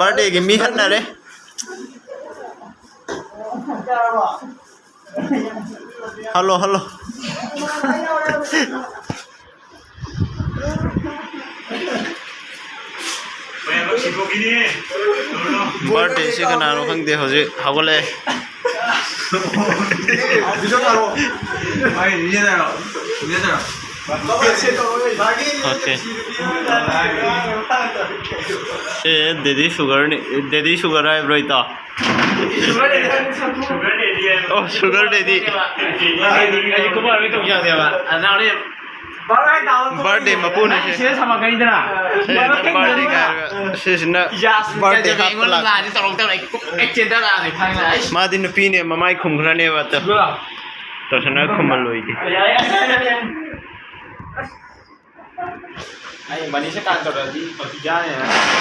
birthday กินมีหันน่ะเด้ฮัลโหลbirthday สิกะนาโรคังเดฮจิฮากอเล미쳤다로 아니 이제다요 okay ए दीदी sugar है ब्रोइता ओ sugar दीदी बर्थडे मपून है 시에 사마 가이드나 बर्थडे का सिजना बर्थडे का लानीตรงตรงไอ้เจนดาราสิพังเลย मा दिन पीने ममाई खुमखराने बात तो सना खुमल लोई की ไอ้วันนี้ใช้การจดที่ขอที่ย่าเนี่ยนะ